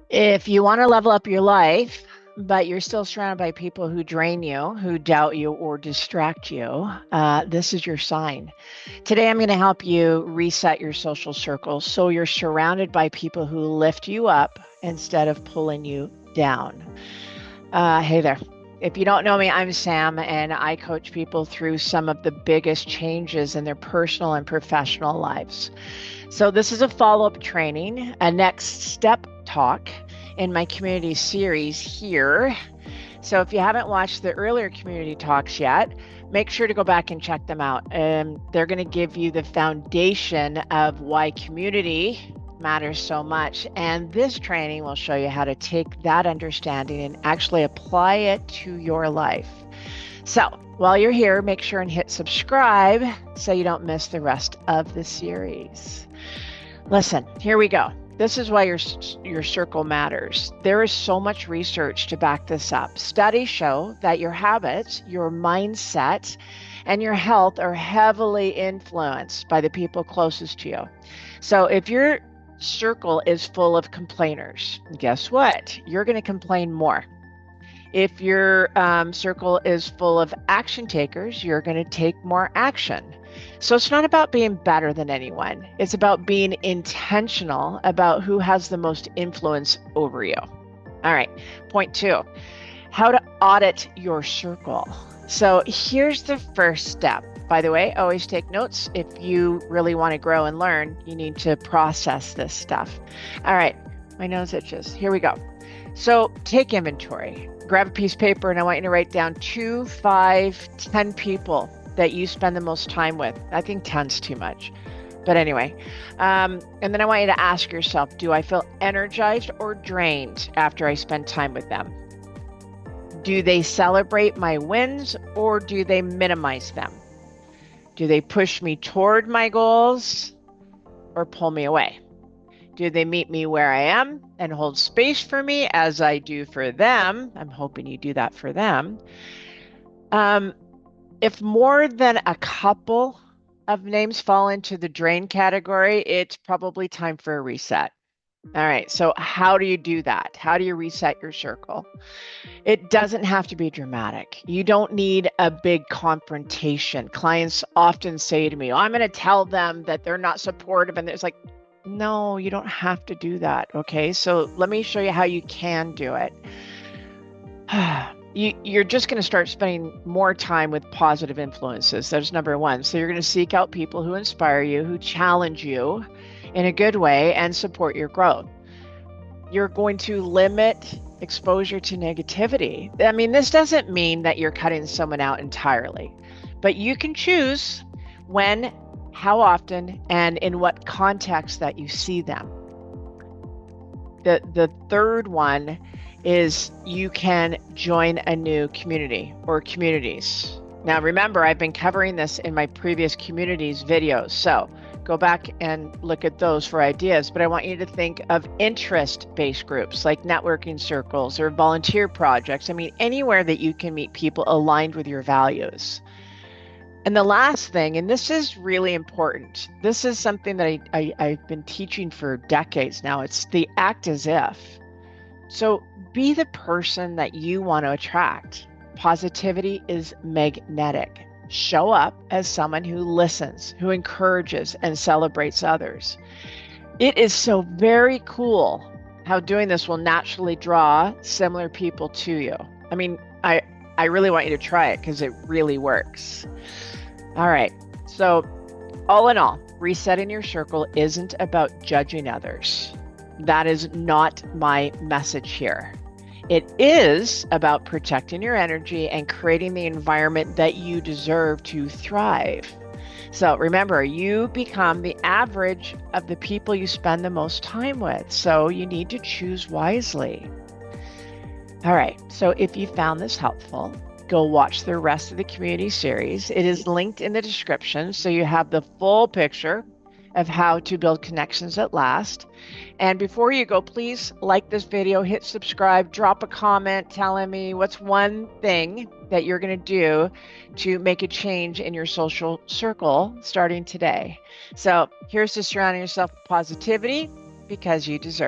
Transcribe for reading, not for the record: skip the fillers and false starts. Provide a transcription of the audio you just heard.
If you want to level up your life, but you're still surrounded by people who drain you, who doubt you, or distract you, this is your sign. Today, I'm going to help you reset your social circle so you're surrounded by people who lift you up instead of pulling you down. Hey there. If you don't know me, I'm Sam, and I coach people through some of the biggest changes in their personal and professional lives. So this is a follow-up training, a next step talk in my community series here. So if you haven't watched the earlier community talks yet, make sure to go back and check them out. They're going to give you the foundation of why community matters so much. And this training will show you how to take that understanding and actually apply it to your life. So while you're here, make sure and hit subscribe so you don't miss the rest of the series. Listen, here we go. This is why your circle matters. There is so much research to back this up. Studies show that your habits, your mindset, and your health are heavily influenced by the people closest to you. So if your circle is full of complainers, guess what? You're going to complain more. If your circle is full of action takers, you're going to take more action. So it's not about being better than anyone. It's about being intentional about who has the most influence over you. All right, point 2, how to audit your circle. So here's the first step. By the way, always take notes. If you really want to grow and learn, you need to process this stuff. All right, my nose itches. Here we go. So take inventory. Grab a piece of paper, and I want you to write down 2, 5, 10 people that you spend the most time with. I think 10's too much. But anyway, and then I want you to ask yourself, do I feel energized or drained after I spend time with them? Do they celebrate my wins or do they minimize them? Do they push me toward my goals or pull me away? Do they meet me where I am and hold space for me as I do for them? I'm hoping you do that for them. If more than a couple of names fall into the drain category, it's probably time for a reset. All right, so how do you do that? How do you reset your circle? It doesn't have to be dramatic. You don't need a big confrontation. Clients often say to me, I'm going to tell them that they're not supportive. And it's like, no, you don't have to do that. Okay, so let me show you how you can do it. You're just going to start spending more time with positive influences. That's number 1. So you're going to seek out people who inspire you, who challenge you in a good way and support your growth. You're going to limit exposure to negativity. I mean, this doesn't mean that you're cutting someone out entirely, but you can choose when, how often, and in what context that you see them. The third one is you can join a new community or communities. Now, remember, I've been covering this in my previous communities videos, so go back and look at those for ideas. But I want you to think of interest-based groups like networking circles or volunteer projects. I mean, anywhere that you can meet people aligned with your values. And the last thing, and this is really important, this is something that I've been teaching for decades now. It's the act as if. So be the person that you want to attract. Positivity is magnetic. Show up as someone who listens, who encourages and celebrates others. It is so very cool how doing this will naturally draw similar people to you. I mean, I really want you to try it because it really works. All right. So all in all, resetting your circle isn't about judging others. That is not my message here. It is about protecting your energy and creating the environment that you deserve to thrive. So remember, you become the average of the people you spend the most time with. So you need to choose wisely. All right. So if you found this helpful, go watch the rest of the community series. It is linked in the description, so you have the full picture of how to build connections that last. And before you go, please like this video, hit subscribe, drop a comment telling me what's one thing that you're going to do to make a change in your social circle starting today. So here's to surrounding yourself with positivity because you deserve it.